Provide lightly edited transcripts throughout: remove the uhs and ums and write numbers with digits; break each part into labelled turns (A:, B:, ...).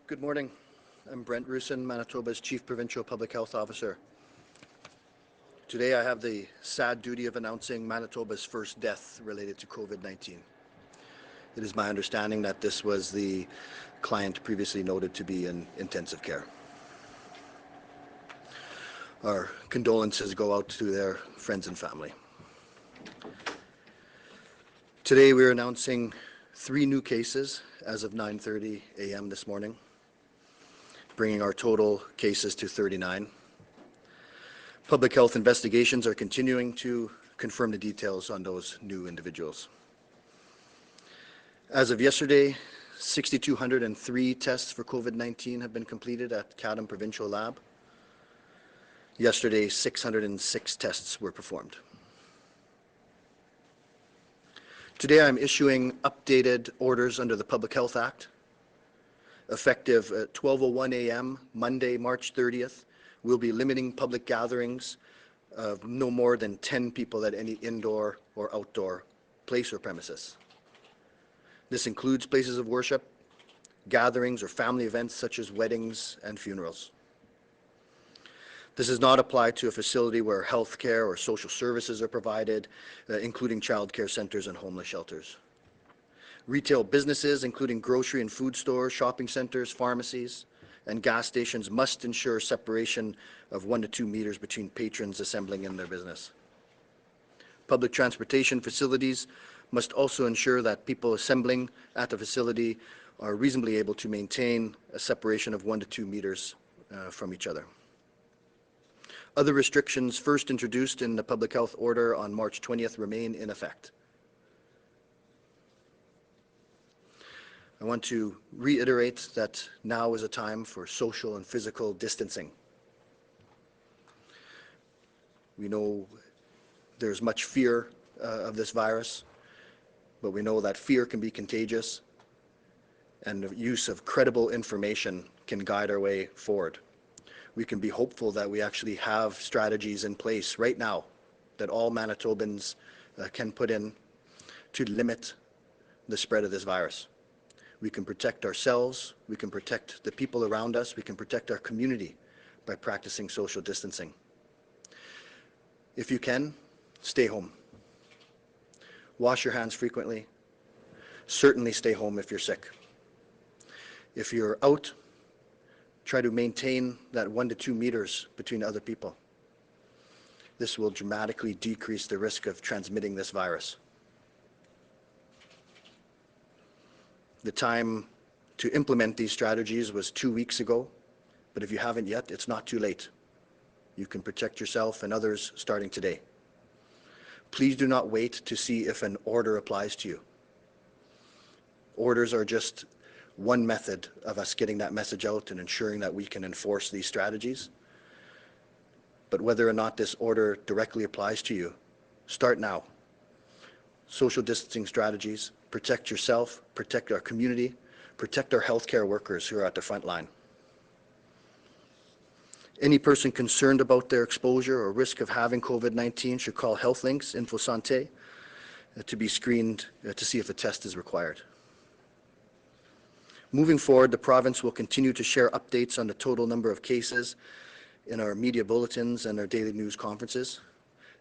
A: Good morning. I'm Brent Roussin, Manitoba's Chief Provincial Public Health Officer. Today I have the sad duty of announcing Manitoba's first death related to COVID-19. It is my understanding that this was the client previously noted to be in intensive care. Our condolences go out to their friends and family. Today we are announcing 3 new cases as of 9:30 a.m. this morning, bringing our total cases to 39. Public health investigations are continuing to confirm the details on those new individuals. As of yesterday, 6,203 tests for COVID-19 have been completed at Chatham Provincial Lab. Yesterday, 606 tests were performed. Today I'm issuing updated orders under the Public Health Act. Effective at 12:01 a.m. Monday, March 30th, we'll be limiting public gatherings of no more than 10 people at any indoor or outdoor place or premises. This includes places of worship, gatherings, or family events such as weddings and funerals. This does not apply to a facility where health care or social services are provided, including child care centers and homeless shelters. Retail businesses, including grocery and food stores, shopping centers, pharmacies, and gas stations must ensure separation of 1 to 2 meters between patrons assembling in their business. Public transportation facilities must also ensure that people assembling at the facility are reasonably able to maintain a separation of 1 to 2 meters from each other. Other restrictions first introduced in the Public Health Order on March 20th remain in effect. I want to reiterate that now is a time for social and physical distancing. We know there's much fear of this virus, but we know that fear can be contagious, and the use of credible information can guide our way forward. We can be hopeful that we actually have strategies in place right now that all Manitobans can put in to limit the spread of this virus. We can protect ourselves, we can protect the people around us, we can protect our community by practicing social distancing. If you can, stay home. Wash your hands frequently. Certainly stay home if you're sick. If you're out, try to maintain that 1 to 2 meters between other people. This will dramatically decrease the risk of transmitting this virus. The time to implement these strategies was 2 weeks ago, but if you haven't yet, it's not too late. You can protect yourself and others starting today. Please do not wait to see if an order applies to you. Orders are just one method of us getting that message out and ensuring that we can enforce these strategies. But whether or not this order directly applies to you, start now. Social distancing strategies, protect yourself, protect our community, protect our healthcare workers who are at the front line. Any person concerned about their exposure or risk of having COVID-19 should call HealthLinks Info Santé to be screened to see if a test is required. Moving forward, the province will continue to share updates on the total number of cases in our media bulletins and our daily news conferences.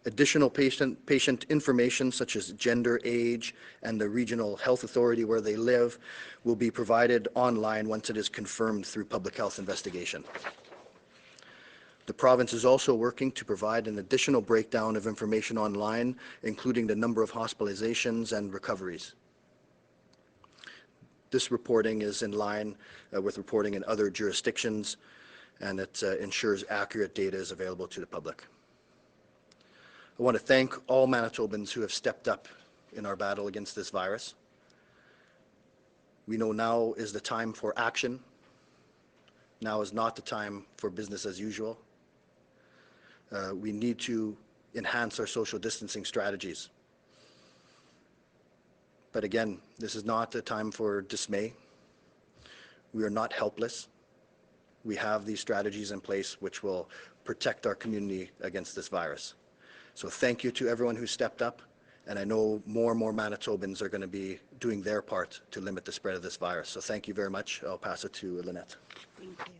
A: Additional patient information such as gender, age, and the regional health authority where they live will be provided online once it is confirmed through public health investigation. The province is also working to provide an additional breakdown of information online, including the number of hospitalizations and recoveries. This reporting is in line with reporting in other jurisdictions, and it ensures accurate data is available to the public. I want to thank all Manitobans who have stepped up in our battle against this virus. We know now is the time for action. Now is not the time for business as usual. We need to enhance our social distancing strategies. But again, this is not a time for dismay. We are not helpless. We have these strategies in place which will protect our community against this virus. So thank you to everyone who stepped up, And I know more and more Manitobans are going to be doing their part to limit the spread of this virus. So thank you very much. I'll pass it to Lynette.
B: Thank you.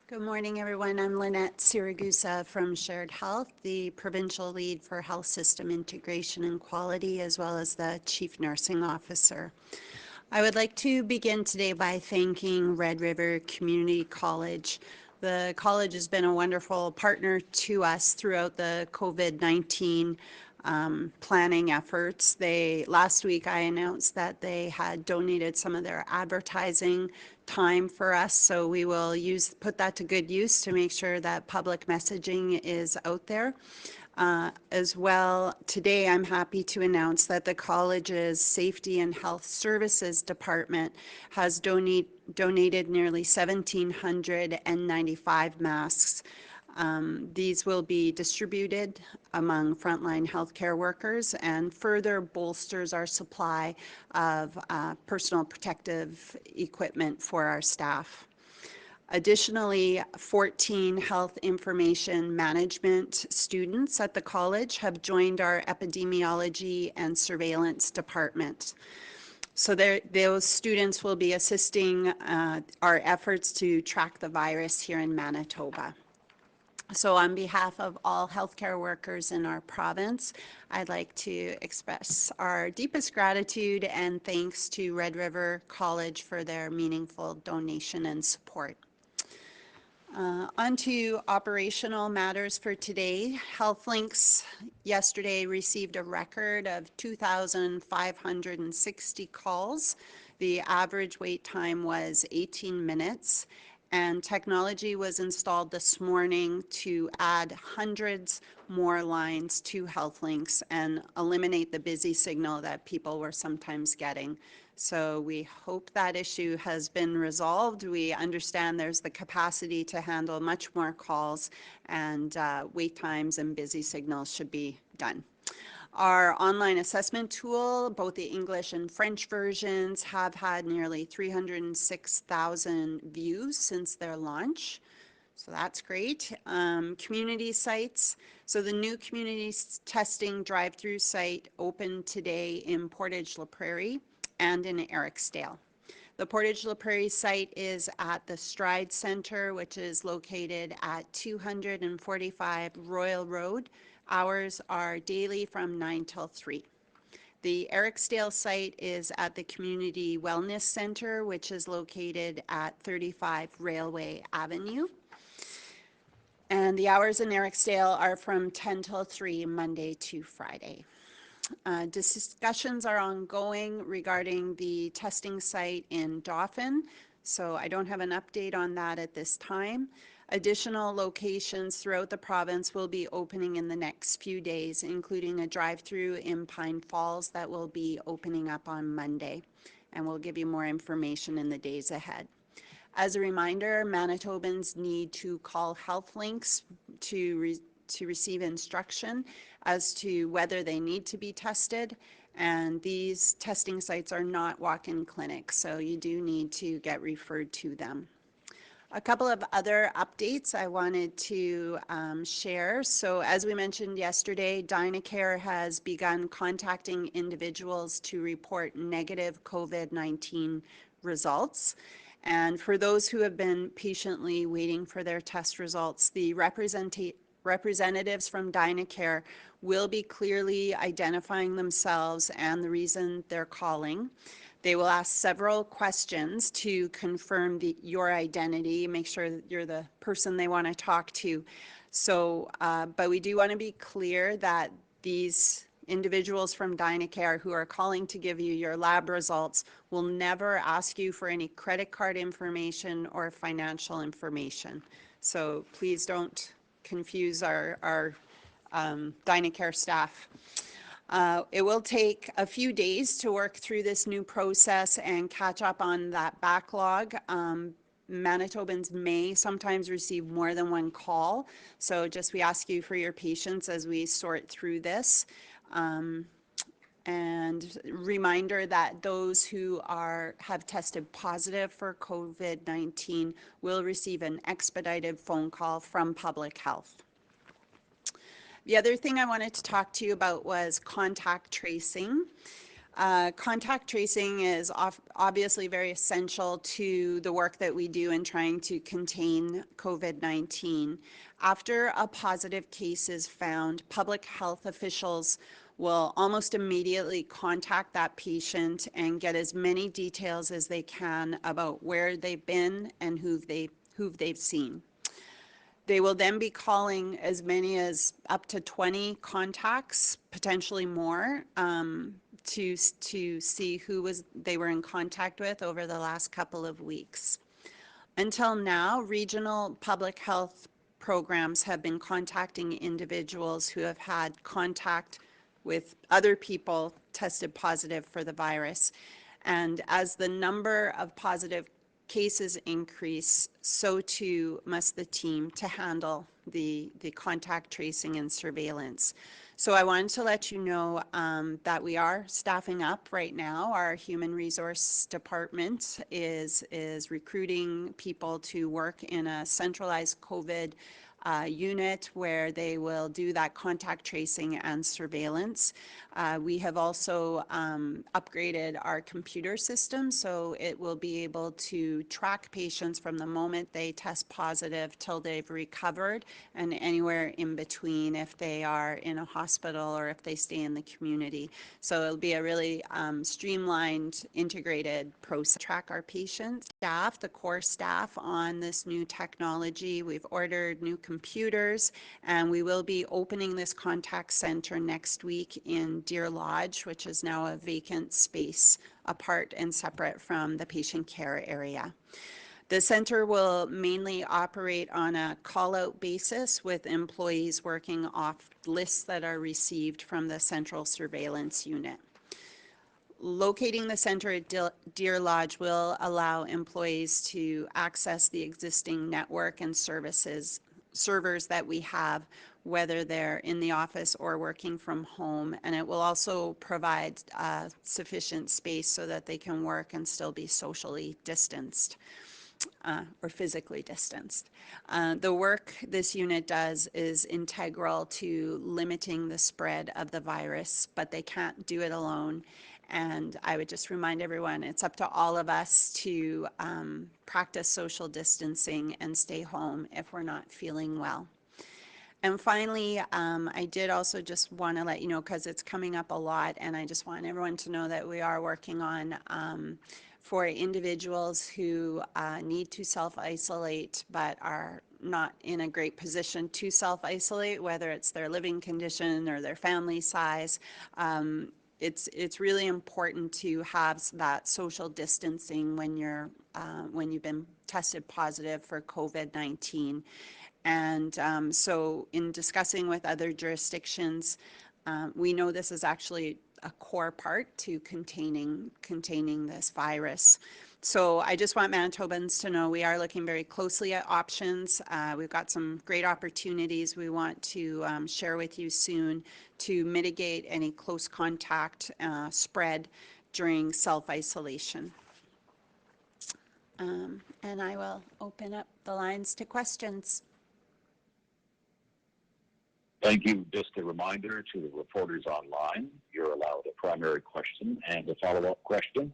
B: Good morning, everyone. I'm Lynette Siragusa from Shared Health, the provincial lead for health system integration and quality, as well as the chief nursing officer. I would like to begin today by thanking Red River Community College. The college has been a wonderful partner to us throughout the COVID-19 planning efforts. Last week I announced that they had donated some of their advertising time for us, so we will put that to good use to make sure that public messaging is out there. As well, today I'm happy to announce that the college's Safety and Health Services Department has donated nearly 1,795 masks. These will be distributed among frontline healthcare workers and further bolsters our supply of personal protective equipment for our staff. Additionally, 14 health information management students at the college have joined our epidemiology and surveillance department. So those students will be assisting our efforts to track the virus here in Manitoba. So on behalf of all healthcare workers in our province, I'd like to express our deepest gratitude and thanks to Red River College for their meaningful donation and support. On to operational matters for today. HealthLinks yesterday received a record of 2,560 calls. The average wait time was 18 minutes, and technology was installed this morning to add hundreds more lines to HealthLinks and eliminate the busy signal that people were sometimes getting. So we hope that issue has been resolved. We understand there's the capacity to handle much more calls, and wait times and busy signals should be done. Our online assessment tool, both the English and French versions, have had nearly 306,000 views since their launch. So that's great. Community sites. So the new community testing drive-through site opened today in Portage-La Prairie and in Ericsdale. The Portage-La Prairie site is at the Stride Center, which is located at 245 Royal Road. Hours are daily from 9 till 3. The Ericsdale site is at the Community Wellness Center, which is located at 35 Railway Avenue. And the hours in Ericsdale are from 10 till 3, Monday to Friday. Discussions are ongoing regarding the testing site in Dauphin, so I don't have an update on that at this time. Additional locations throughout the province will be opening in the next few days, including a drive-through in Pine Falls that will be opening up on Monday, and we'll give you more information in the days ahead. As a reminder, Manitobans need to call HealthLinks to receive instruction as to whether they need to be tested, and these testing sites are not walk-in clinics, so you do need to get referred to them. A couple of other updates I wanted to share. So as we mentioned yesterday, Dynacare has begun contacting individuals to report negative COVID-19 results. And for those who have been patiently waiting for their test results, the representatives from Dynacare will be clearly identifying themselves and the reason they're calling. They will ask several questions to confirm your identity, make sure that you're the person they want to talk to. So, but we do want to be clear that these individuals from Dynacare who are calling to give you your lab results will never ask you for any credit card information or financial information. So please don't confuse our Dynacare staff. It will take a few days to work through this new process and catch up on that backlog. Manitobans may sometimes receive more than one call, so just we ask you for your patience as we sort through this. And reminder that those who have tested positive for COVID-19 will receive an expedited phone call from public health. The other thing I wanted to talk to you about was contact tracing. Contact tracing is obviously very essential to the work that we do in trying to contain COVID-19. After a positive case is found, public health officials will almost immediately contact that patient and get as many details as they can about where they've been and who they've seen. They will then be calling as many as up to 20 contacts, potentially more, to see who they were in contact with over the last couple of weeks. Until now, regional public health programs have been contacting individuals who have had contact with other people tested positive for the virus. And as the number of positive cases increase, so too must the team to handle the contact tracing and surveillance. So I wanted to let you know that we are staffing up right now. Our human resource department is recruiting people to work in a centralized COVID unit where they will do that contact tracing and surveillance. We have also upgraded our computer system, so it will be able to track patients from the moment they test positive till they've recovered, and anywhere in between if they are in a hospital or if they stay in the community. So it'll be a really streamlined, integrated process. Track our patients, staff, the core staff on this new technology. We've ordered new computers, and we will be opening this contact center next week in Deer Lodge, which is now a vacant space apart and separate from the patient care area. The center will mainly operate on a call-out basis with employees working off lists that are received from the central surveillance unit. Locating the center at Deer Lodge will allow employees to access the existing network and servers that we have, whether they're in the office or working from home, and it will also provide sufficient space so that they can work and still be socially distanced. Or physically distanced. The work this unit does is integral to limiting the spread of the virus, but they can't do it alone. And I would just remind everyone, it's up to all of us to practice social distancing and stay home if we're not feeling well. And finally, I did also just want to let you know, because it's coming up a lot, and I just want everyone to know that we are working on for individuals who need to self-isolate but are not in a great position to self-isolate, whether it's their living condition or their family size. It's really important to have that social distancing when you've been tested positive for COVID-19. And so in discussing with other jurisdictions, we know this is actually a core part to containing this virus. So I just want Manitobans to know we are looking very closely at options. We've got some great opportunities we want to share with you soon to mitigate any close contact spread during self-isolation. And I will open up the lines to questions.
C: Thank you. Just a reminder to the reporters online, you're allowed a primary question and a follow-up question.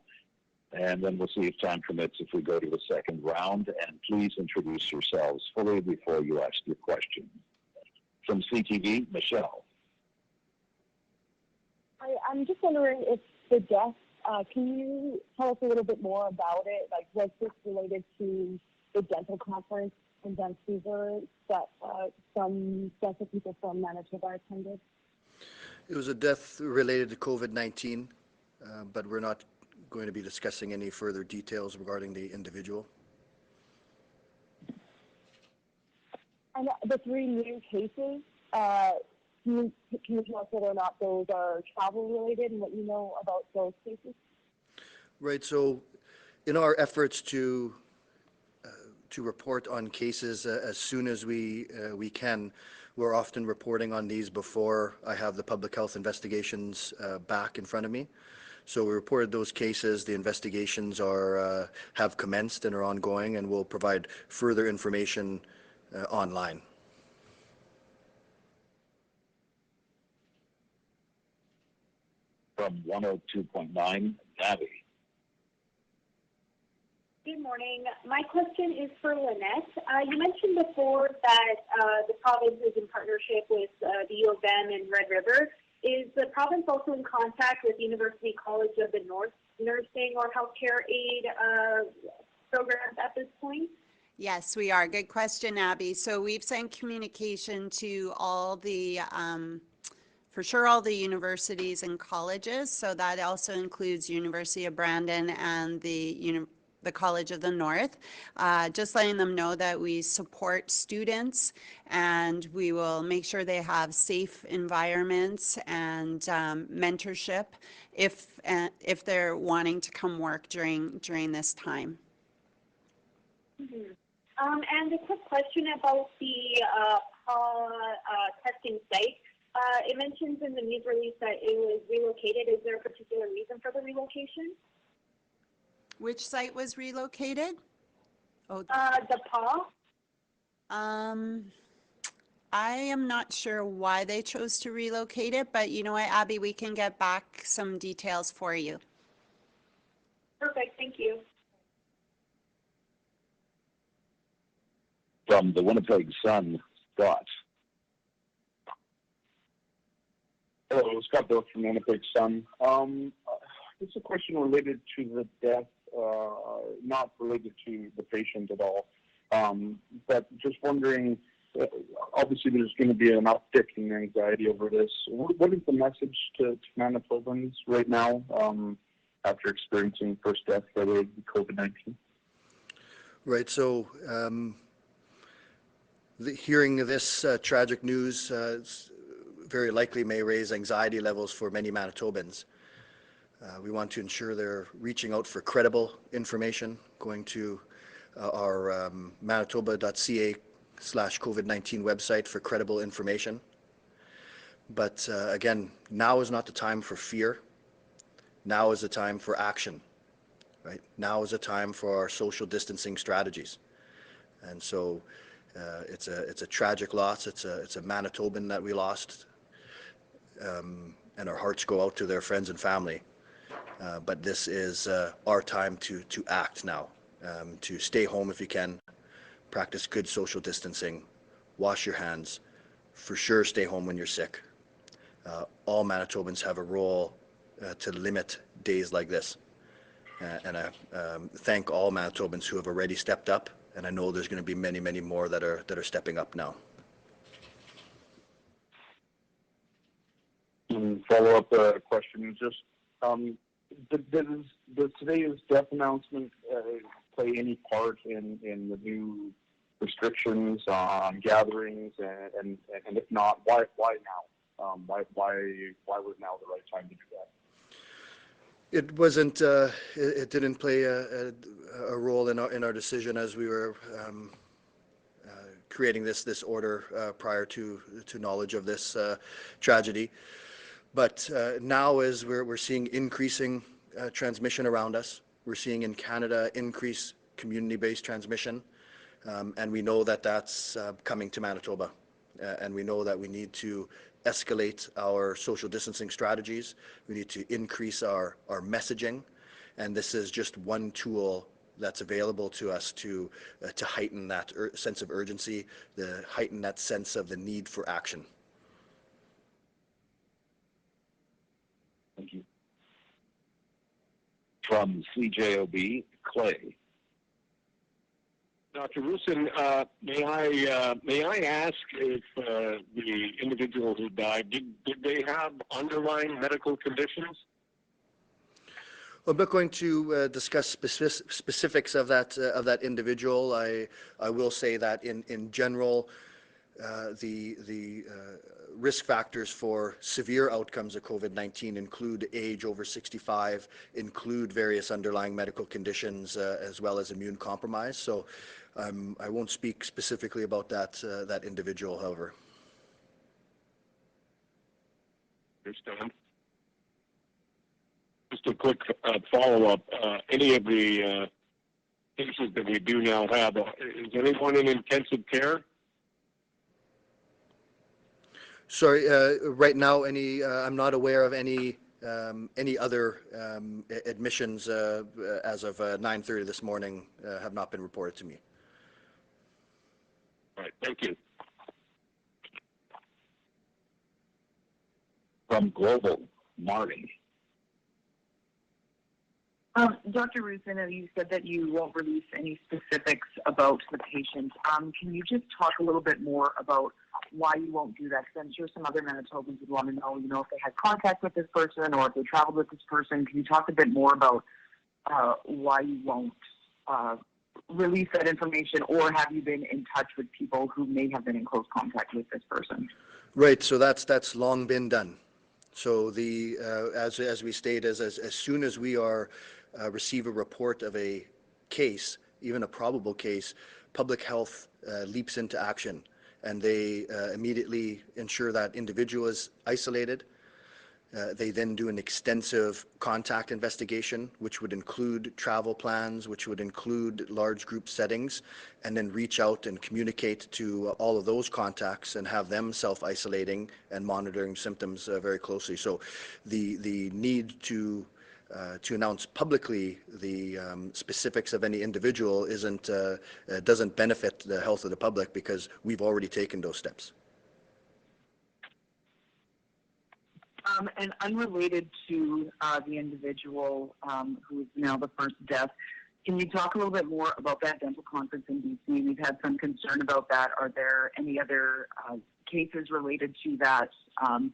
C: And then we'll see if time permits if we go to the second round. And please introduce yourselves fully before you ask your question. From CTV, Michelle.
D: I'm just wondering if the death, can you tell us a little bit more about it? Like, was this related to the dental conference in Vancouver that some dental people from Manitoba attended?
A: It was a death related to COVID-19, but we're not going to be discussing any further details regarding the individual.
D: And the 3 new cases, can you tell us whether or not those are travel related and what you know about those cases?
A: Right, so in our efforts to report on cases as soon as we can, we're often reporting on these before I have the public health investigations back in front of me. So we reported those cases. The investigations have commenced and are ongoing, and we'll provide further information online.
C: from 102.9, Navi.
D: Good morning. My question is for Lynette. You mentioned before that the province is in partnership with the U of M and Red River. Is the province also in contact with University College of the North nursing or healthcare aid programs at this point?
B: Yes, we are. Good question, Abby. So we've sent communication to all the, for sure, all the universities and colleges. So that also includes University of Brandon and the College of the North, just letting them know that we support students and we will make sure they have safe environments and mentorship if they're wanting to come work during this time.
D: Mm-hmm. And a quick question about the testing site. It mentions in the news release that it was relocated. Is there a particular reason for the relocation?
B: Which site was relocated? Oh,
D: the PAW.
B: I am not sure why they chose to relocate it, but you know what, Abby, we can get back some details for you.
D: Perfect, thank you.
C: From the Winnipeg Sun, Scott.
E: Hello, Scott Bill from Winnipeg Sun. It's a question related to the death, not related to the patient at all, but just wondering, obviously there's going to be an uptick in anxiety over this. What is the message to Manitobans right now after experiencing first death related to COVID-19?
A: Right, so hearing this tragic news very likely may raise anxiety levels for many Manitobans. We want to ensure they're reaching out for credible information, going to our manitoba.ca/COVID-19 website for credible information. But again, now is not the time for fear. Now is the time for action, right? Now is the time for our social distancing strategies. And so it's a tragic loss. It's a Manitoban that we lost, and our hearts go out to their friends and family. But this is our time to act now, to stay home if you can, practice good social distancing, wash your hands, for sure stay home when you're sick. All Manitobans have a role to limit days like this. And I thank all Manitobans who have already stepped up, and I know there's going to be many, many more that are stepping up now.
E: Follow-up question, just does today's death announcement play any part in the new restrictions on gatherings, and if not, why now? Why was now the right time to do that?
A: It wasn't. It didn't play a role in our decision as we were creating this order prior to knowledge of this tragedy. But now, as we're seeing increasing transmission around us, we're seeing in Canada increased community-based transmission, and we know that that's coming to Manitoba, and we know that we need to escalate our social distancing strategies. We need to increase our messaging, and this is just one tool that's available to us to heighten that sense of urgency, heighten that sense of the need for action.
C: Thank you. From CJOB, Clay.
F: Dr. Roussin, may I ask if the individual who died, did they have underlying medical conditions?
A: I'm not going to discuss specifics of that individual. I will say that in general, the risk factors for severe outcomes of COVID-19 include age over 65, include various underlying medical conditions, as well as immune compromise. So I won't speak specifically about that individual, however.
F: Understand. Just a quick follow-up. Any of the cases that we do now have, is anyone in intensive care?
A: Sorry, right now, I'm not aware of any Any other admissions as of 9:30 this morning have not been reported to me.
F: All right, thank you.
C: From Global, Marty.
G: Dr. Roussin, you said that you won't release any specifics about the patient. Can you just talk a little bit more about why you won't do that? Because I'm sure some other Manitobans would want to know, if they had contact with this person or if they traveled with this person. Can you talk a bit more about why you won't release that information, or have you been in touch with people who may have been in close contact with this person?
A: Right, so that's long been done. So as we state, as soon as we receive a report of a case, even a probable case, public health leaps into action, and they immediately ensure that individual is isolated. They then do an extensive contact investigation, which would include travel plans, which would include large group settings, and then reach out and communicate to all of those contacts and have them self-isolating and monitoring symptoms very closely. So the need to announce publicly the specifics of any individual doesn't benefit the health of the public, because we've already taken those steps.
G: And unrelated to the individual who is now the first death, can you talk a little bit more about that dental conference in BC? We've had some concern about that. Are there any other cases related to that? Can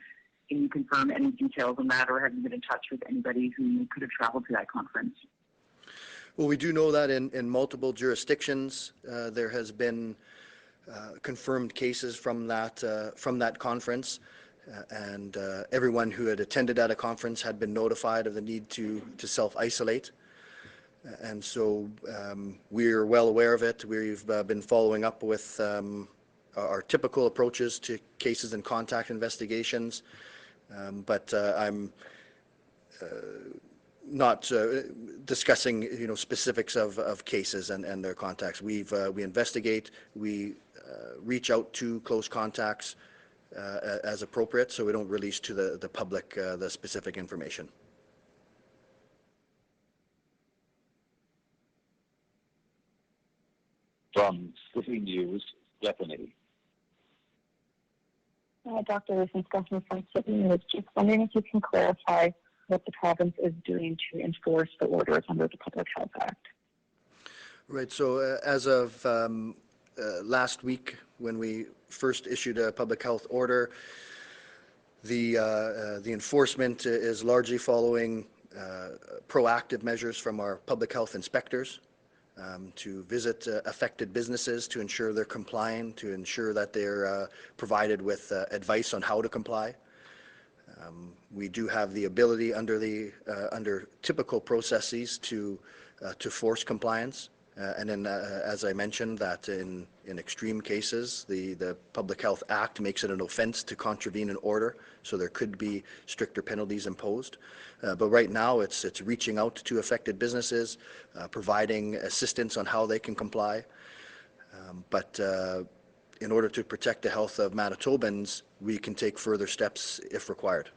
G: you confirm any details on that, or have you been in touch with anybody who could have traveled to that conference?
A: Well, we do know that in multiple jurisdictions there has been confirmed cases from that conference. And everyone who had attended at a conference had been notified of the need to self-isolate. And so we're well aware of it. We've been following up with our typical approaches to cases and contact investigations. But I'm not discussing specifics of cases and their contacts. We investigate, we reach out to close contacts as appropriate, so we don't release to the public the specific information.
C: From City News, Stephanie.
D: Dr. Roussin, Stephanie from Sydney. I was just wondering if you can clarify what the province is doing to enforce the orders under the Public Health Act.
A: Right, so as of last week, when we first issued a public health order, the enforcement is largely following proactive measures from our public health inspectors to visit affected businesses to ensure they're complying, to ensure that they're provided with advice on how to comply. We do have the ability under typical processes to force compliance. And then, as I mentioned, that in extreme cases, the Public Health Act makes it an offense to contravene an order, so there could be stricter penalties imposed. But right now, it's reaching out to affected businesses, providing assistance on how they can comply. But in order to protect the health of Manitobans, we can take further steps if required.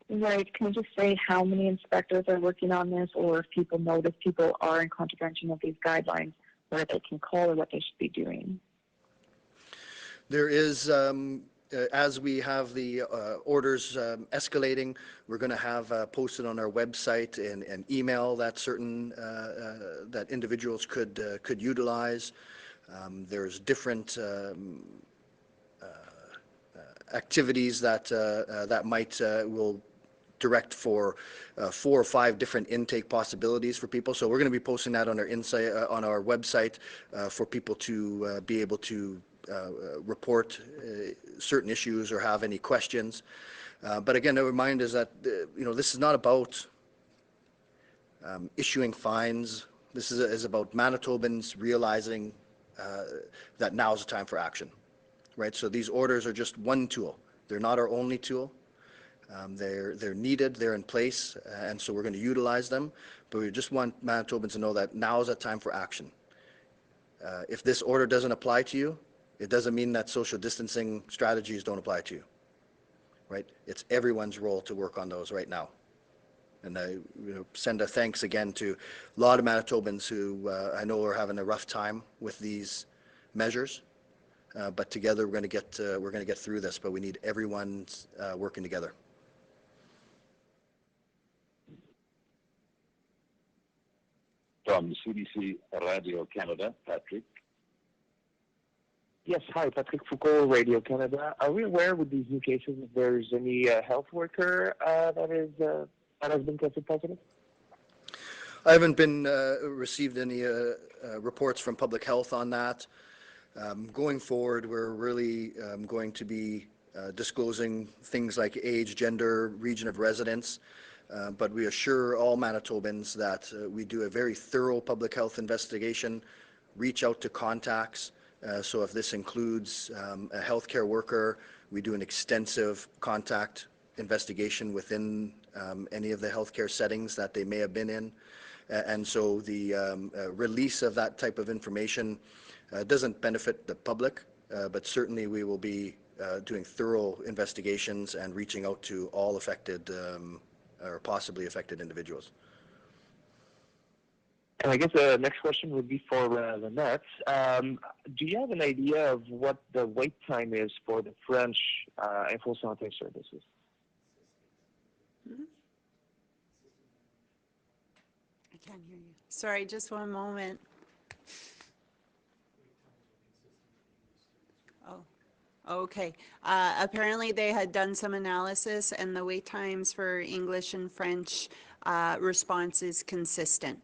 D: Right. Can you just say how many inspectors are working on this, or if people notice people are in contravention of these guidelines, where they can call or what they should be doing?
A: There is, as we have the orders escalating, we're going to have posted on our website an email that that individuals could utilize. There's different activities that will direct for 4 or 5 different intake possibilities for people. So we're going to be posting that on our website for people to be able to report certain issues or have any questions. But again, the reminder is that this is not about issuing fines. This is about Manitobans realizing that now is the time for action. Right? So these orders are just one tool. They're not our only tool. They're needed, they're in place, and so we're going to utilize them. But we just want Manitobans to know that now is the time for action. If this order doesn't apply to you, it doesn't mean that social distancing strategies don't apply to you. right? It's everyone's role to work on those right now. And I send a thanks again to a lot of Manitobans who I know are having a rough time with these measures. But together we're going to get through this. But we need everyone working together.
C: From CBC Radio Canada, Patrick.
H: Yes, hi, Patrick Foucault, Radio Canada. Are we aware with these new cases if there's any health worker that has been tested positive?
A: I haven't been received any reports from public health on that. Going forward, we're really going to be disclosing things like age, gender, region of residence, but we assure all Manitobans that we do a very thorough public health investigation, reach out to contacts. So if this includes a healthcare worker, we do an extensive contact investigation within any of the healthcare settings that they may have been in. And so the release of that type of information doesn't benefit the public, but certainly we will be doing thorough investigations and reaching out to all affected or possibly affected individuals.
H: And I guess the next question would be for Lynette. Do you have an idea of what the wait time is for the French info santé services?
B: I can't hear you. Sorry, just one moment. Oh, okay. Apparently they had done some analysis and the wait times for English and French response is consistent.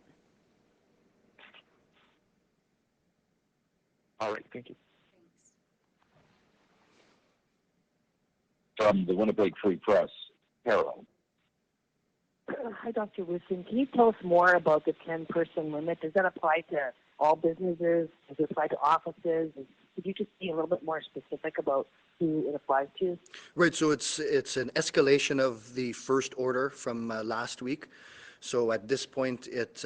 H: All right, thank you.
C: From the Winnipeg Free Press, Harold.
I: Hi, Dr. Roussin. Can you tell us more about the 10-person limit? Does that apply to all businesses? Does it apply to offices? Could you just be a little bit more specific about who it applies to?
A: Right, so it's an escalation of the first order from last week. So at this point, it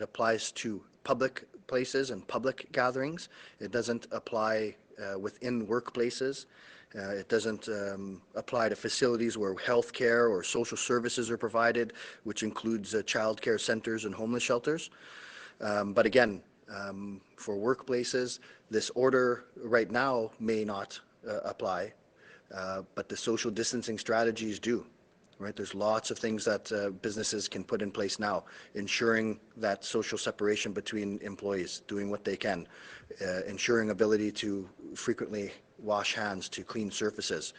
A: applies to public places and public gatherings. It doesn't apply within workplaces. It doesn't apply to facilities where healthcare or social services are provided, which includes child care centers and homeless shelters. But again, for workplaces, this order right now may not apply, but the social distancing strategies do. Right, there's lots of things that businesses can put in place now, ensuring that social separation between employees, doing what they can, ensuring ability to frequently wash hands, to clean surfaces,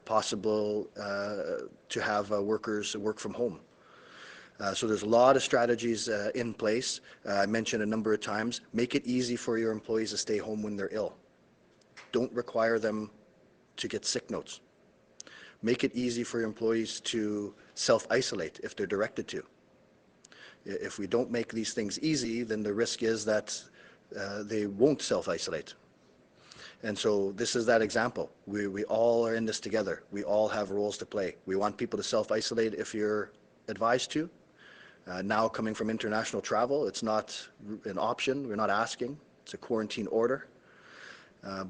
A: possible to have workers work from home. So there's a lot of strategies in place. I mentioned a number of times, make it easy for your employees to stay home when they're ill. Don't require them to get sick notes. Make it easy for your employees to self-isolate if they're directed to. If we don't make these things easy, then the risk is that they won't self-isolate. And so this is that example. We all are in this together. We all have roles to play. We want people to self-isolate if you're advised to. Now coming from international travel, it's not an option. We're not asking. It's a quarantine order.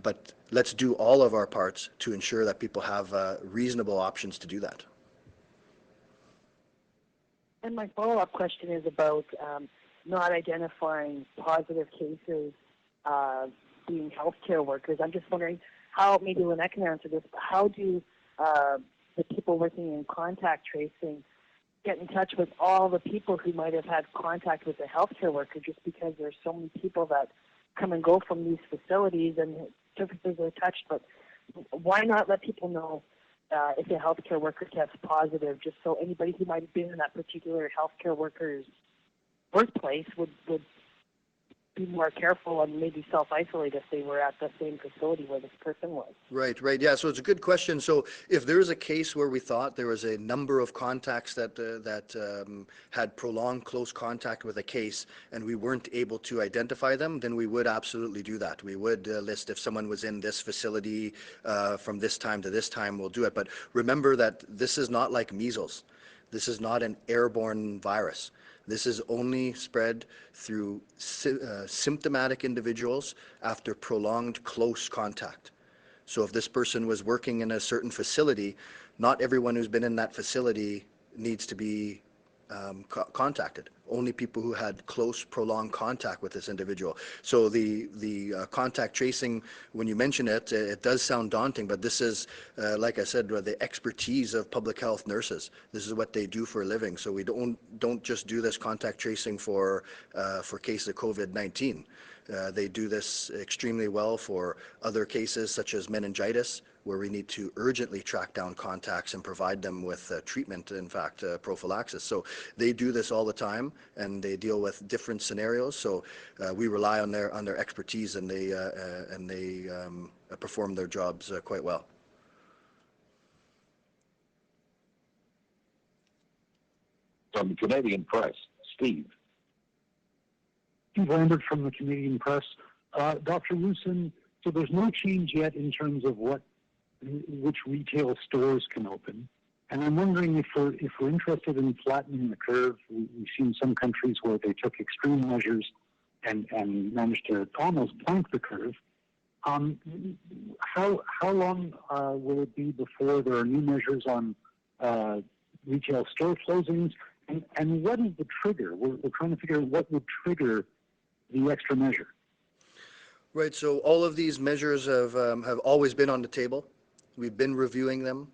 A: But let's do all of our parts to ensure that people have reasonable options to do that.
I: And my follow-up question is about not identifying positive cases being healthcare workers. I'm just wondering how, maybe Lynette can answer this, but how do the people working in contact tracing get in touch with all the people who might have had contact with a healthcare worker, just because there's so many people that come and go from these facilities and surfaces are touched, but why not let people know if a healthcare worker tests positive, just so anybody who might have been in that particular healthcare worker's workplace would be more careful and maybe self-isolate if they were at the same facility where this person was.
A: Right. Yeah, so it's a good question. So if there is a case where we thought there was a number of contacts that had prolonged close contact with a case and we weren't able to identify them, then we would absolutely do that. We would list if someone was in this facility from this time to this time, we'll do it. But remember that this is not like measles. This is not an airborne virus. This is only spread through symptomatic individuals after prolonged close contact. So if this person was working in a certain facility, not everyone who's been in that facility needs to be contacted. Only people who had close, prolonged contact with this individual. So the contact tracing, when you mention it, it does sound daunting, but this is, like I said, the expertise of public health nurses. This is what they do for a living. So we don't just do this contact tracing for cases of COVID-19. They do this extremely well for other cases such as meningitis, where we need to urgently track down contacts and provide them with treatment, in fact, prophylaxis. So they do this all the time, and they deal with different scenarios. So we rely on their expertise, and they perform their jobs quite well.
C: From the Canadian Press, Steve.
J: Steve Lambert from the Canadian Press. Dr. Roussin, so there's no change yet in terms of which retail stores can open. And I'm wondering if we're interested in flattening the curve. We've seen some countries where they took extreme measures and managed to almost plank the curve. How long will it be before there are new measures on retail store closings? And what is the trigger? We're trying to figure out what would trigger the extra measure.
A: Right. So all of these measures have always been on the table. We've been reviewing them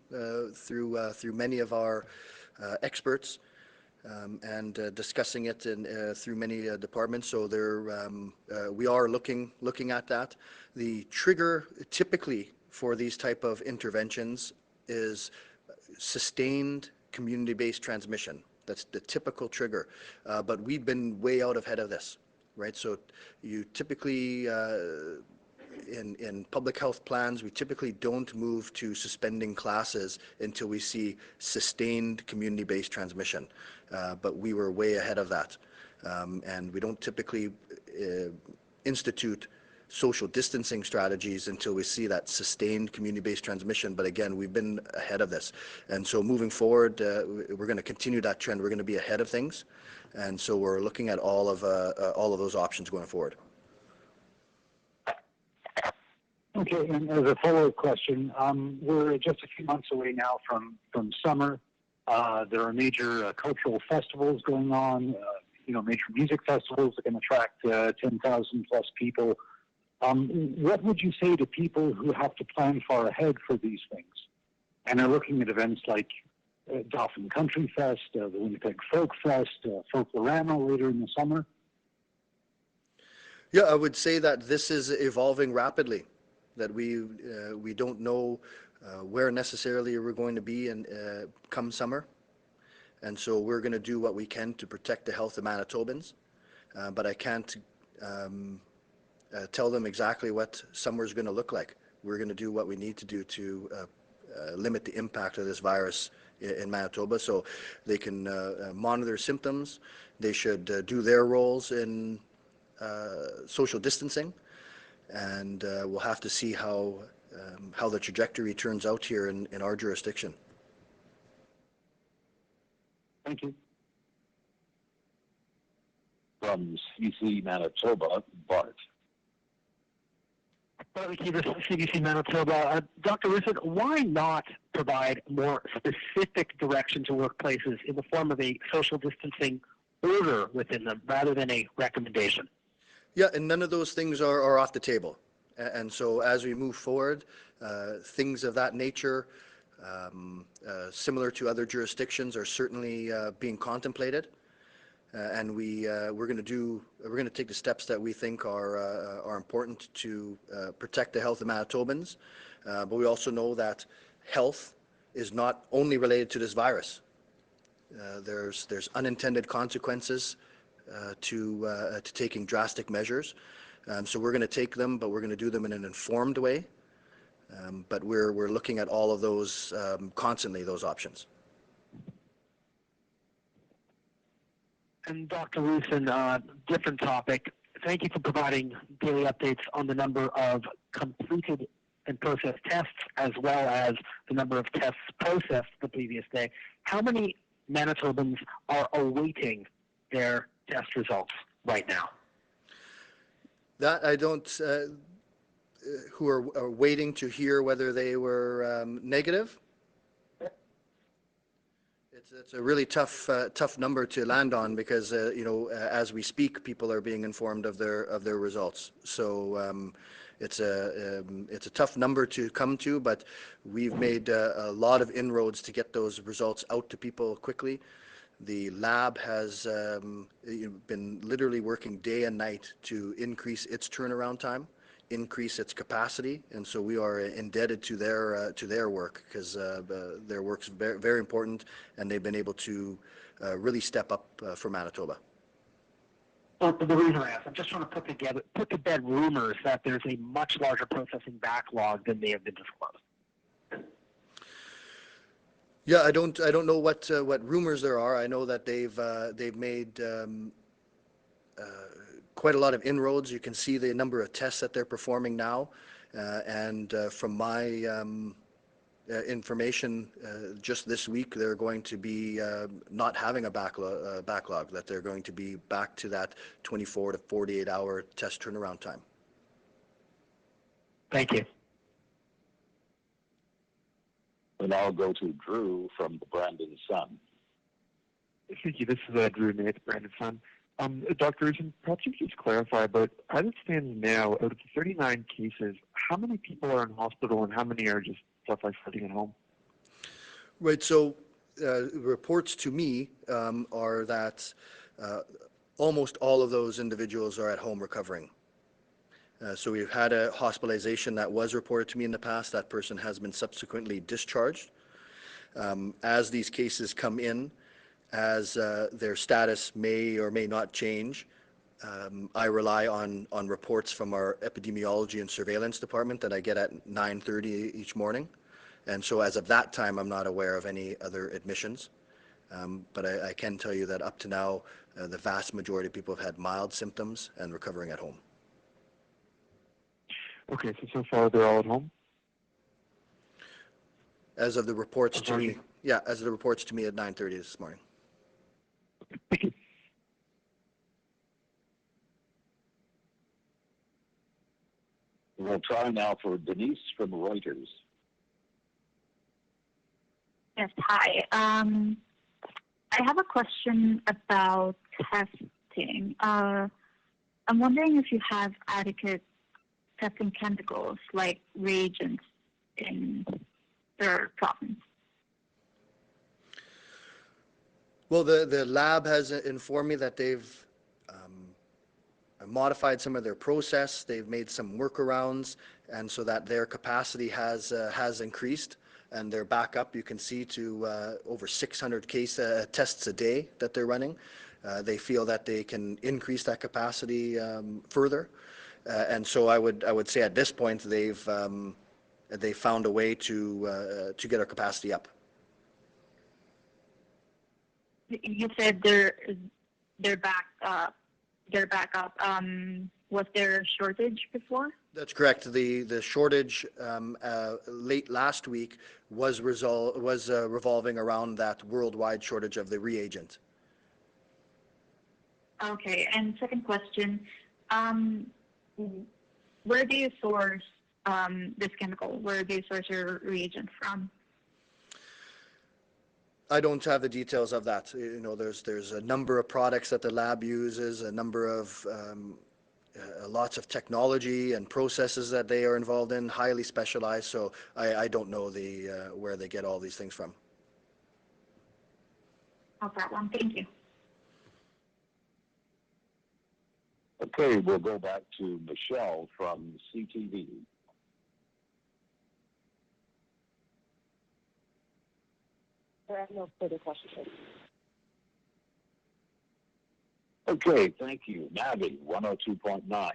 A: through many of our experts and discussing it through many departments. So we are looking at that. The trigger typically for these type of interventions is sustained community-based transmission. That's the typical trigger. But we've been way out ahead of this, right? So you typically in public health plans, we typically don't move to suspending classes until we see sustained community-based transmission. But we were way ahead of that. And we don't typically institute social distancing strategies until we see that sustained community-based transmission. But again, we've been ahead of this. And so moving forward, we're going to continue that trend. We're going to be ahead of things. And so we're looking at all of those options going forward.
J: Okay, and as a follow-up question, we're just a few months away now from summer. There are major cultural festivals going on. Major music festivals that can attract 10,000 plus people. What would you say to people who have to plan far ahead for these things and are looking at events like Dauphin Country Fest, the Winnipeg Folk Fest, Folklorama later in the summer?
A: Yeah, I would say that this is evolving rapidly, that we don't know where necessarily we're going to be come summer. And so we're going to do what we can to protect the health of Manitobans. But I can't tell them exactly what summer is going to look like. We're going to do what we need to do to limit the impact of this virus in Manitoba, so they can monitor symptoms. They should do their roles in social distancing, and we'll have to see how the trajectory turns out here in our jurisdiction.
J: Thank you.
C: From CBC Manitoba, Bart.
K: CBC Manitoba. Dr. Roussin, why not provide more specific direction to workplaces in the form of a social distancing order within them rather than a recommendation?
A: Yeah, and none of those things are off the table. And so as we move forward, things of that nature, similar to other jurisdictions, are certainly being contemplated. And we're going to take the steps that we think are important to protect the health of Manitobans. But we also know that health is not only related to this virus. There's unintended consequences to taking drastic measures. So we're going to take them, but we're going to do them in an informed way. But we're looking at all of those constantly, those options.
K: And Dr. Roussin, different topic. Thank you for providing daily updates on the number of completed and processed tests, as well as the number of tests processed the previous day. How many Manitobans are awaiting their test results right now?
A: That I don't. who are waiting to hear whether they were negative. It's a really tough number to land on because as we speak, people are being informed of their results. So it's a tough number to come to, but we've made a lot of inroads to get those results out to people quickly. The lab has been literally working day and night to increase its turnaround time, increase its capacity, and so we are indebted to their work because their work's very, very important, and they've been able to really step up for Manitoba.
K: Well, the reason I asked, I'm just trying to put to bed rumors that there's a much larger processing backlog than may have been disclosed.
A: Yeah, I don't know what rumors there are. I know that they've made quite a lot of inroads. You can see the number of tests that they're performing now, and from my information, just this week they're going to be not having a backlog. That they're going to be back to that 24 to 48 hour test turnaround time.
K: Thank you.
C: And I'll go to Drew from the Brandon Sun.
L: Thank you. This is Drew Nate, Brandon Sun. Dr. Roussin, perhaps you could just clarify, but as it stands now, out of the 39 cases, how many people are in hospital and how many are just self-isolating at home?
A: Right, so reports to me are that almost all of those individuals are at home recovering. So we've had a hospitalization that was reported to me in the past. That person has been subsequently discharged. As these cases come in, as their status may or may not change, I rely on reports from our epidemiology and surveillance department that I get at 9:30 each morning. And so as of that time, I'm not aware of any other admissions. But I can tell you that up to now, the vast majority of people have had mild symptoms and recovering at home.
L: Okay, so far they're all at home?
A: As of the reports to me, yeah, as of the reports to me at 9:30 this morning.
L: Thank you.
C: We'll try now for Denise from Reuters.
M: Yes, hi. I have a question about testing. I'm wondering if you have adequate testing chemicals like reagents in their province.
A: Well, the lab has informed me that they've modified some of their process. They've made some workarounds, and so that their capacity has increased, and they're back up. You can see to over 600 tests a day that they're running. They feel that they can increase that capacity further, and so I would say at this point they've found a way to get our capacity up.
M: You said they're back up. Was there a shortage before?
A: That's correct. The shortage late last week was revolving around that worldwide shortage of the reagent.
M: Okay. And second question, where do you source this chemical? Where do you source your reagent from?
A: I don't have the details of that. You know, there's a number of products that the lab uses, a number of lots of technology and processes that they are involved in, highly specialized. So I don't know where they get all these things from.
M: No problem. Thank you.
C: Okay, we'll go back to Michelle from CTV.
D: There are no further questions.
C: Okay, thank you. Navi, 102.9.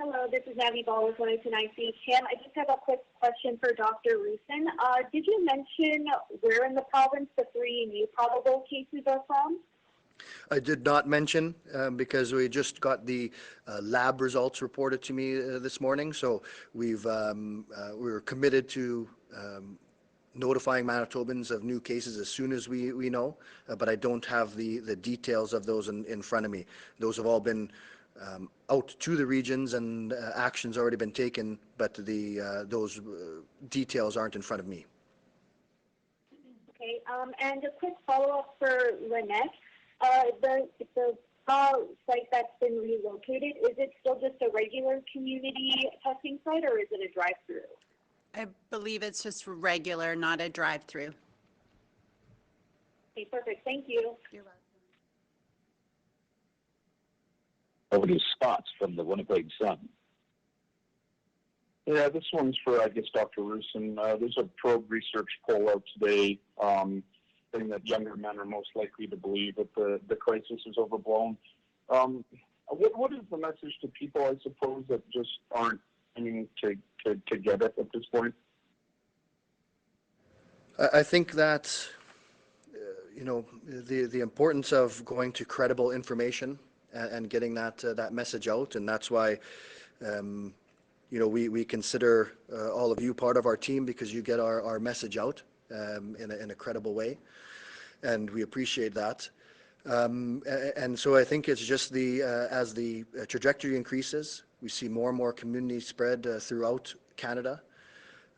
N: Hello, this is Navi Ball with 102.9 CHM. I just have a quick question for Dr. Roussin. Did you mention where in the province the 3 new probable cases are from?
A: I did not mention because we just got the lab results reported to me this morning. So we're committed to notifying Manitobans of new cases as soon as we know, but I don't have the details of those in front of me. Those have all been out to the regions, and action's already been taken, but those details aren't in front of me.
N: Okay, and a quick follow-up for Lynette. The site that's been relocated, is it still just a regular community testing site, or is it a drive-through?
B: I believe it's just regular, not a drive-through.
N: Okay, perfect. Thank you.
B: You're welcome.
C: Over to Scott from the Winnipeg Sun.
E: Yeah, this one's for, I guess, Dr. Roussin. There's a probe research poll out today saying that younger men are most likely to believe that the crisis is overblown. What is the message to people, I suppose, that just aren't aiming to get it at this point?
A: I think that, the importance of going to credible information and getting that message out, and that's why, we consider all of you part of our team, because you get our message out in a credible way, and we appreciate that. And so I think it's just as the trajectory increases, we see more and more community spread throughout Canada,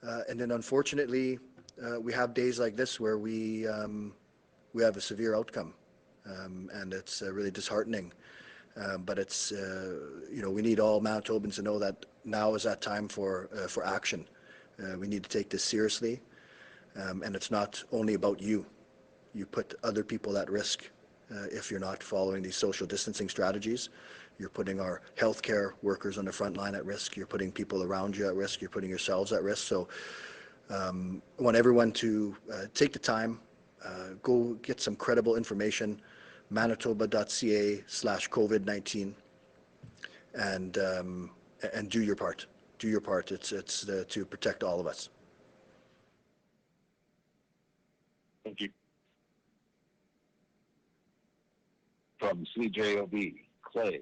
A: and then unfortunately we have days like this where we have a severe outcome, and it's really disheartening. But it's we need all Manitobans to know that now is that time for action. We need to take this seriously, and it's not only about you. You put other people at risk if you're not following these social distancing strategies. You're putting our healthcare workers on the front line at risk. You're putting people around you at risk. You're putting yourselves at risk. So I want everyone to take the time, go get some credible information, manitoba.ca/COVID-19, and do your part. Do your part. It's to protect all of us.
C: Thank you. From CJOB, Clay.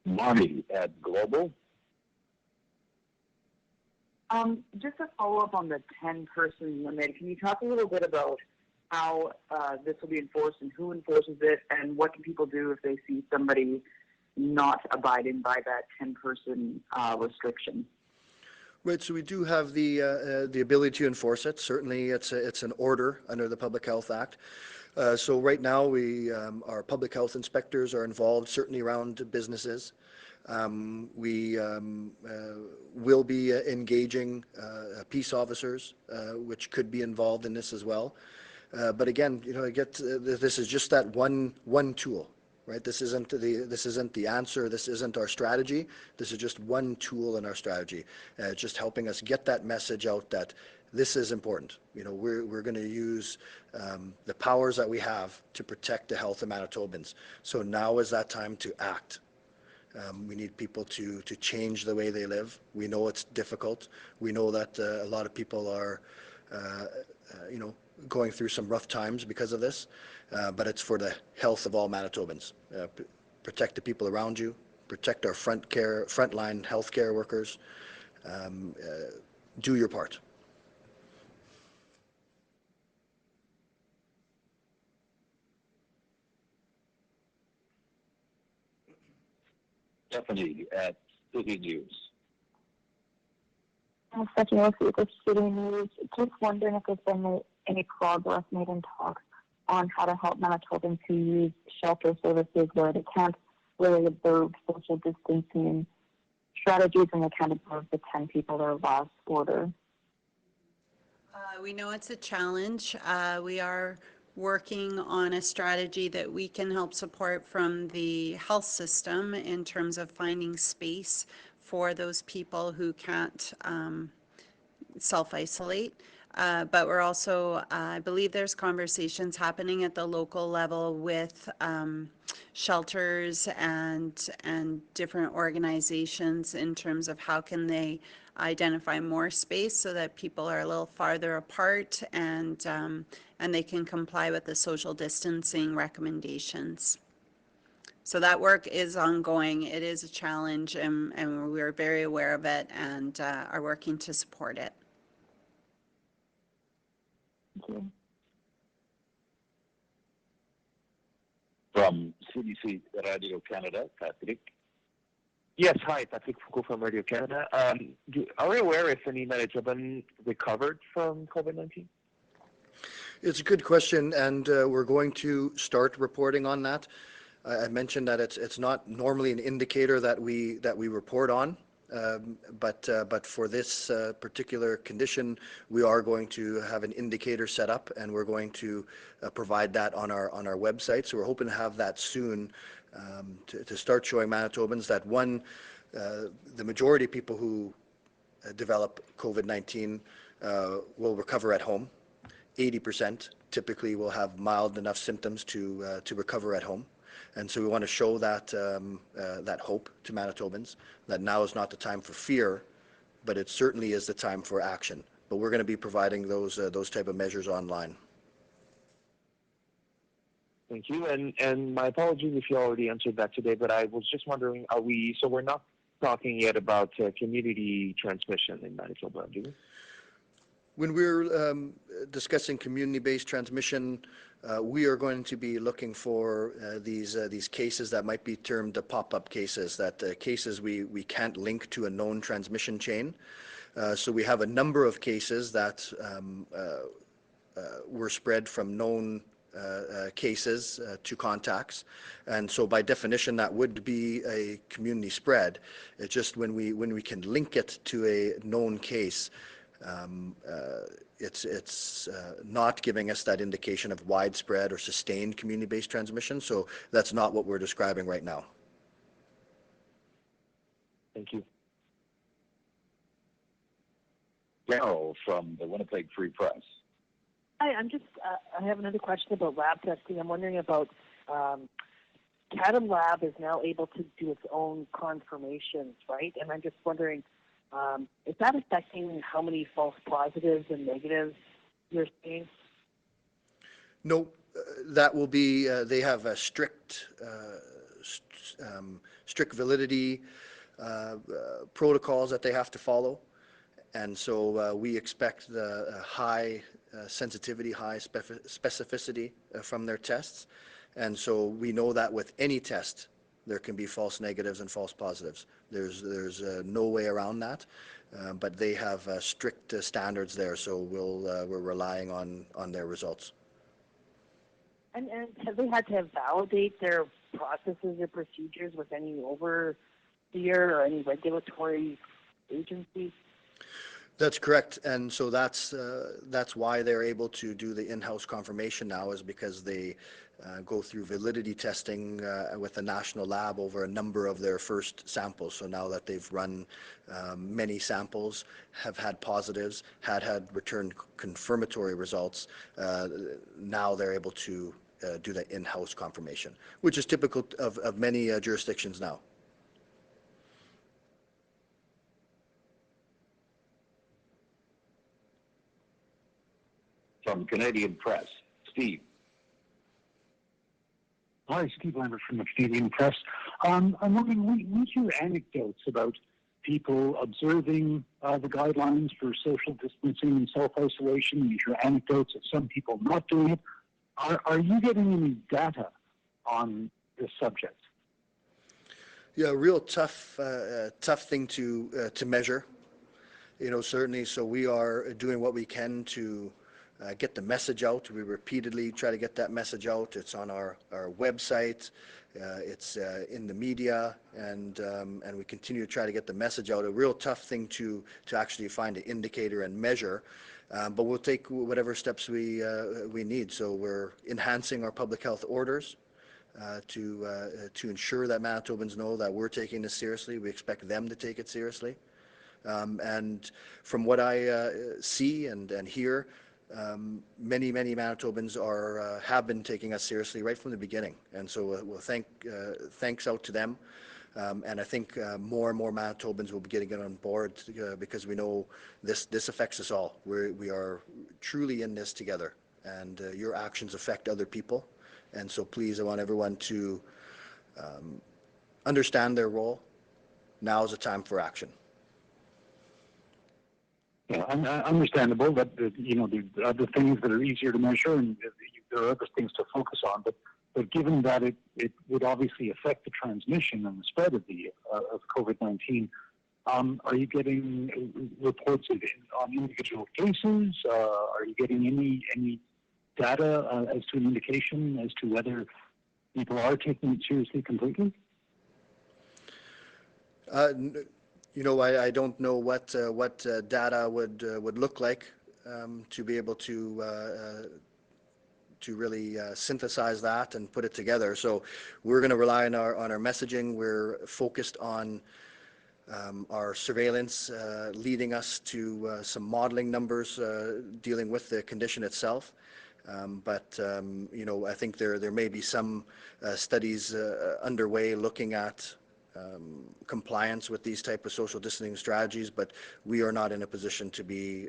C: Marty at Global.
G: Just a follow-up on the 10-person limit. Can you talk a little bit about how this will be enforced and who enforces it, and what can people do if they see somebody not abiding by that 10-person restriction?
A: Right, so we do have the ability to enforce it. Certainly, it's an order under the Public Health Act. So right now, our public health inspectors are involved, certainly around businesses. We will be engaging peace officers, which could be involved in this as well. But again, this is just that one tool. Right? This isn't the answer. This isn't our strategy. This is just one tool in our strategy, just helping us get that message out that this is important. We're going to use the powers that we have to protect the health of Manitobans. So now is that time to act. We need people to change the way they live. We know it's difficult. We know that a lot of people are, going through some rough times because of this. But it's for the health of all Manitobans. Protect the people around you. Protect our frontline healthcare workers. Do your part.
C: Stephanie at City News.
D: Stephanie with City News. Just wondering if there's been any progress made in talks on how to help Manitobans who use shelter services where they can't really observe social distancing strategies and they can't observe the 10 people that are last order.
B: We know it's a challenge. We are working on a strategy that we can help support from the health system in terms of finding space for those people who can't self-isolate. But we're also, I believe there's conversations happening at the local level with shelters and different organizations in terms of how can they identify more space so that people are a little farther apart and they can comply with the social distancing recommendations. So that work is ongoing. It is a challenge, and we're very aware of it and are working to support it.
C: From CBC Radio Canada, Patrick.
H: Yes, hi, Patrick Foucault from Radio Canada. Are we aware if any Manitoban recovered from COVID-19?
A: It's a good question, and we're going to start reporting on that. I mentioned that it's not normally an indicator that we report on, but for this particular condition, we are going to have an indicator set up, and we're going to provide that on our website. So we're hoping to have that soon, to start showing Manitobans that the majority of people who develop COVID-19 will recover at home. 80% typically will have mild enough symptoms to recover at home. And so we want to show that that hope to Manitobans, that now is not the time for fear, but it certainly is the time for action. But we're going to be providing those type of measures online.
H: Thank you. And my apologies if you already answered that today, but I was just wondering, so we're not talking yet about community transmission in Manitoba, do we?
A: When we're discussing community-based transmission, we are going to be looking for these cases that might be termed the pop-up cases, cases we can't link to a known transmission chain. So we have a number of cases that were spread from known cases to contacts, and so by definition that would be a community spread. It's just when we can link it to a known case, it's not giving us that indication of widespread or sustained community-based transmission, so that's not what we're describing right now.
H: Thank you.
C: Carol from the Winnipeg Free Press.
I: Hi, I have another question about lab testing. I'm wondering about CADM Lab is now able to do its own confirmations, right? And I'm just wondering, is that affecting how many false positives and negatives you're seeing?
A: No, that will be, they have a strict validity protocols that they have to follow. And so we expect the high sensitivity, high specificity from their tests. And so we know that with any test, there can be false negatives and false positives. There's no way around that, but they have strict standards there, so we're relying on their results.
I: And have they had to validate their processes or procedures with any overseer or any regulatory agency?
A: That's correct, and so that's why they're able to do the in-house confirmation now, is because they go through validity testing with the national lab over a number of their first samples. So now that they've run many samples, have had positives, had returned confirmatory results, now they're able to do the in-house confirmation, which is typical of many jurisdictions now.
C: From Canadian Press, Steve.
J: Hi, Steve Lambert from the Canadian Press. I'm wondering, we hear anecdotes about people observing the guidelines for social distancing and self-isolation. We hear anecdotes of some people not doing it. Are you getting any data on this subject?
A: Yeah, real tough thing to measure. You know, certainly. So we are doing what we can to get the message out. We repeatedly try to get that message out. It's on our website. It's in the media, and we continue to try to get the message out. A real tough thing to actually find an indicator and measure, but we'll take whatever steps we need. So we're enhancing our public health orders to ensure that Manitobans know that we're taking this seriously. We expect them to take it seriously, and from what I see and hear, many Manitobans have been taking us seriously right from the beginning, and so we'll thanks out to them, and I think more and more Manitobans will be getting it on board because we know this affects us all. We are truly in this together, and your actions affect other people, and so please, I want everyone to understand their role. Now is the time for action.
J: Yeah, understandable, but you know, the other things that are easier to measure, and there are other things to focus on. But given that it would obviously affect the transmission and the spread of the of COVID-19, are you getting reports on individual cases? Are you getting any data as to an indication as to whether people are taking it seriously completely?
A: You know, I don't know what data would look like to be able to really synthesize that and put it together. So we're going to rely on our messaging. We're focused on our surveillance, leading us to some modeling numbers dealing with the condition itself. But you know, I think there may be some studies underway looking at compliance with these type of social distancing strategies, but we are not in a position to be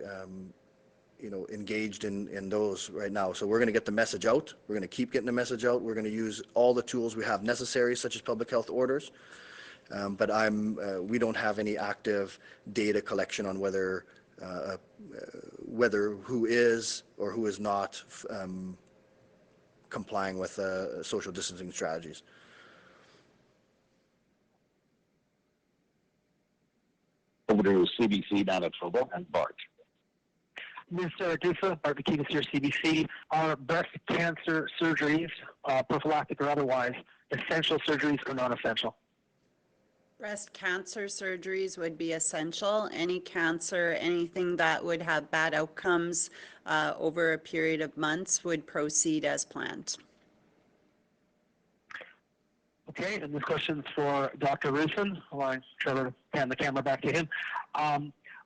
A: you know, engaged in those right now. So we're going to get the message out. We're going to keep getting the message out. We're going to use all the tools we have necessary, such as public health orders. But we don't have any active data collection on whether who is or who is not complying with social distancing strategies.
C: Over to CBC Manitoba and Bart.
K: Mr. Dufa, Bart Bakitis here, CBC. Are breast cancer surgeries, prophylactic or otherwise, essential surgeries or non-essential?
B: Breast cancer surgeries would be essential. Any cancer, anything that would have bad outcomes over a period of months would proceed as planned.
K: Okay, and this question's for Dr. Roussin. I'll try to hand the camera back to him.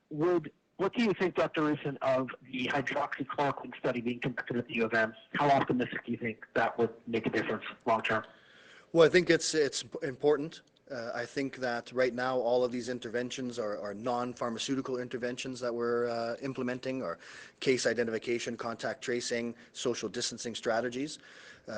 K: What do you think, Dr. Roussin, of the hydroxychloroquine study being conducted at the U of M? How optimistic do you think that would make a difference long term?
A: Well, I think it's important. I think that right now all of these interventions are non-pharmaceutical interventions that we're implementing, or case identification, contact tracing, social distancing strategies.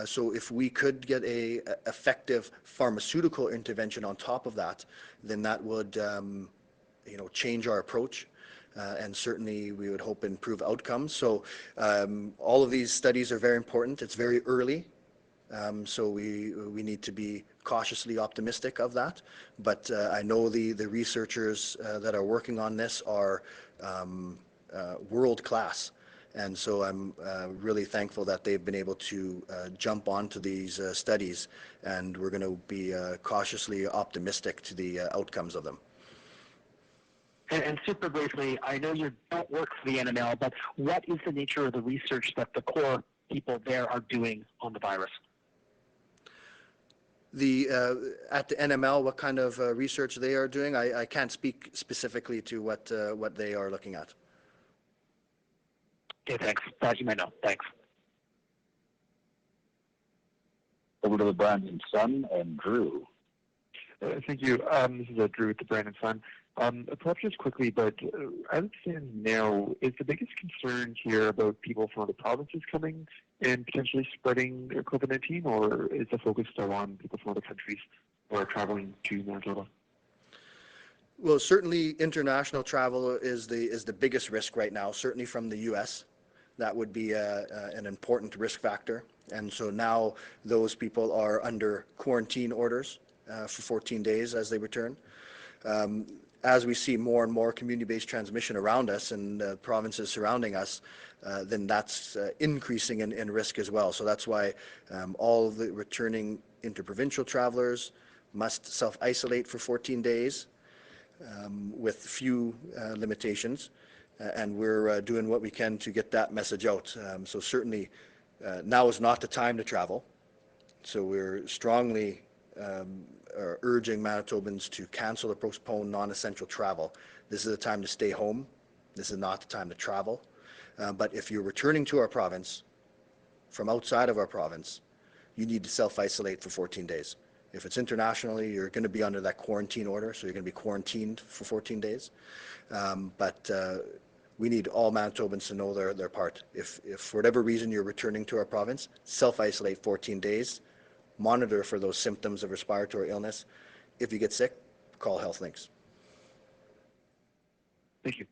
A: So if we could get a effective pharmaceutical intervention on top of that, then that would you know, change our approach. And certainly we would hope improve outcomes. So all of these studies are very important. It's very early. So we need to be cautiously optimistic of that. But I know the researchers that are working on this are world class. And so I'm really thankful that they've been able to jump onto these studies, and we're going to be cautiously optimistic to the outcomes of them.
K: And super briefly, I know you don't work for the NML, but what is the nature of the research that the core people there are doing on the virus?
A: At the NML, what kind of research they are doing, I can't speak specifically to what they are looking at.
K: Okay, thanks. As you may know, thanks.
C: Over to the Brandon Sun and Drew.
L: Thank you. This is Drew with the Brandon Sun. Perhaps just quickly, but as it stands now, is the biggest concern here about people from other provinces coming and potentially spreading COVID-19, or is the focus still on people from other countries who are traveling to Manitoba?
A: Well, certainly international travel is the biggest risk right now, certainly from the U.S. That would be an important risk factor. And so now those people are under quarantine orders for 14 days as they return. As we see more and more community-based transmission around us and provinces surrounding us, then that's increasing in risk as well. So that's why all of the returning interprovincial travelers must self-isolate for 14 days with few limitations. And we're doing what we can to get that message out. So certainly now is not the time to travel. So we're strongly urging Manitobans to cancel or postpone non-essential travel. This is the time to stay home. This is not the time to travel. But if you're returning to our province from outside of our province, you need to self-isolate for 14 days. If it's internationally, you're going to be under that quarantine order, so you're going to be quarantined for 14 days. But we need all Manitobans to know their part. If for whatever reason you're returning to our province, self-isolate 14 days, monitor for those symptoms of respiratory illness. If you get sick, call Health Links.
L: Thank you.